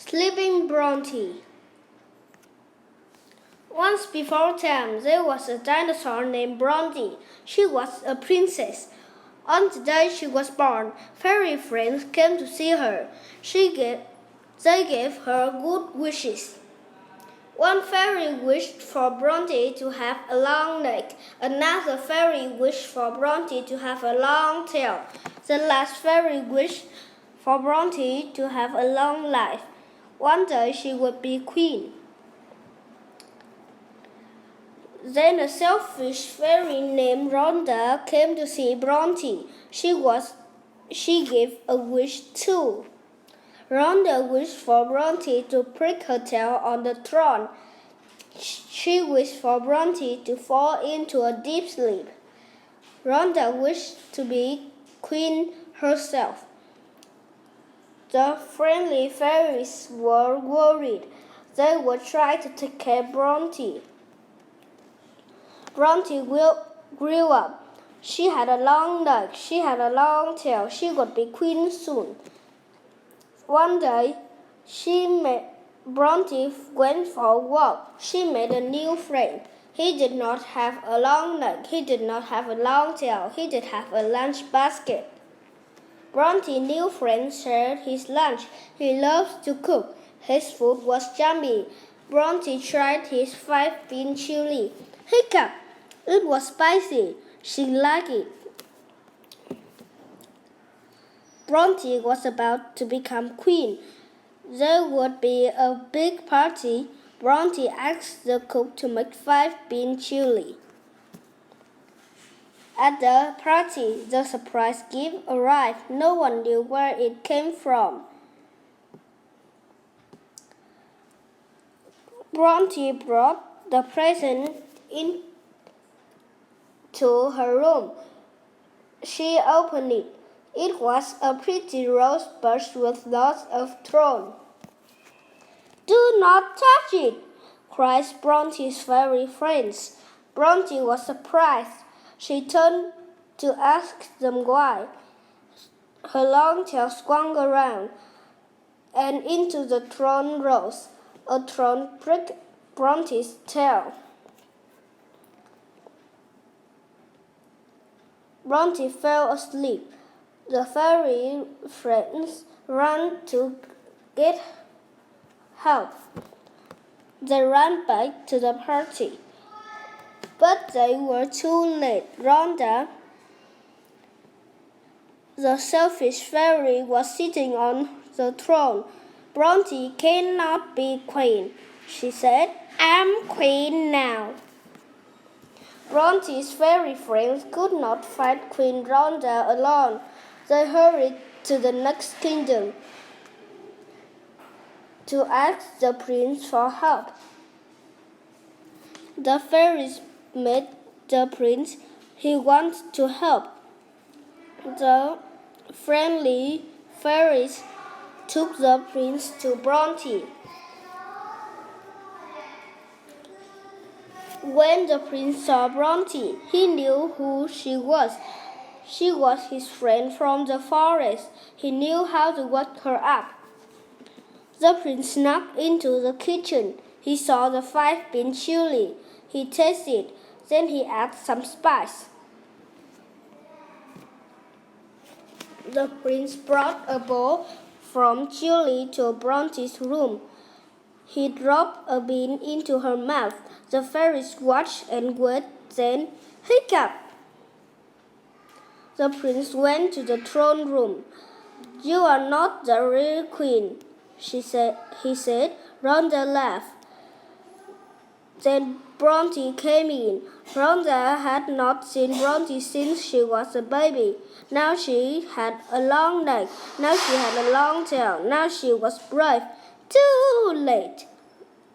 Sleeping Bronty. Once before time, there was a dinosaur named Bronty. She was a princess. On the day she was born, fairy friends came to see her. They gave her good wishes. One fairy wished for Bronty to have a long neck. Another fairy wished for Bronty to have a long tail. The last fairy wished for Bronty to have a long life. One day she would be queen. Then a selfish fairy named Rhonda came to see Bronty. She gave a wish too. Rhonda wished for Bronty to prick her tail on the throne. She wished for Bronty to fall into a deep sleep. Rhonda wished to be queen herself. The friendly fairies were worried. They would try to take care of Bronty. Bronty grew up. She had a long neck. She had a long tail. She would be queen soon. One day, Bronty went for a walk. She made a new friend. He did not have a long neck. He did not have a long tail. He did have a lunch basket. Bronty's new friend shared his lunch. He loved to cook. His food was yummy. Bronty tried his 5-bean chili. Hiccup! It was spicy. She liked it. Bronty was about to become queen. There would be a big party. Bronty asked the cook to make 5-bean chili. At the party, the surprise gift arrived. No one knew where it came from. Bronty brought the present into her room. She opened it. It was a pretty rose bush with lots of thorns. "Do not touch it!" cried Bronty's fairy friends. Bronty was surprised. She turned to ask them why. Her long tail swung around, and into the thorn rose. A thorn pricked Bronty's tail. Bronty fell asleep. The fairy friends ran to get help. They ran back to the party. But they were too late. Rhonda, the selfish fairy, was sitting on the throne. "Bronty cannot be queen," she said. "I'm queen now." Bronty's fairy friends could not fight Queen Rhonda alone. They hurried to the next kingdom to ask the prince for help. The fairies met the prince. He wanted to help. The friendly fairies took the prince to Bronty. When the prince saw Bronty, he knew who she was. She was his friend from the forest. He knew how to wake her up. The prince snuck into the kitchen. He saw the 5-bean chili. He tasted. Then he added some spice. The prince brought a bowl from chili to Bronty's room. He dropped a bean into her mouth. The fairies watched and waited. Then, hiccup! The prince went to the throne room. "You are not the real queen," he said. Rhonda laughed. Then Bronty came in. Rhonda had not seen Bronty since she was a baby. Now she had a long neck. Now she had a long tail. Now she was brave. "Too late,"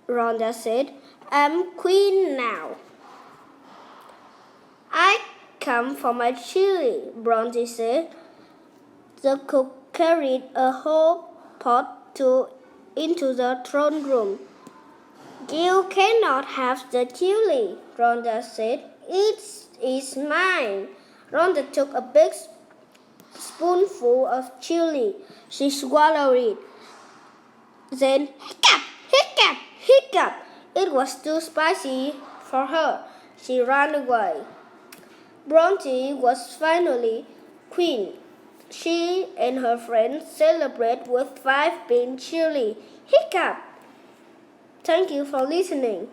Rhonda said. "I'm queen now." "I come for my chili," Bronty said. The cook carried a whole pot into the throne room. "You cannot have the chili," Rhonda said. "It is mine." Rhonda took a big spoonful of chili. She swallowed it. Then hiccup, hiccup, hiccup. It was too spicy for her. She ran away. Bronty was finally queen. She and her friends celebrate with 5 bean chili. Hiccup! Thank you for listening.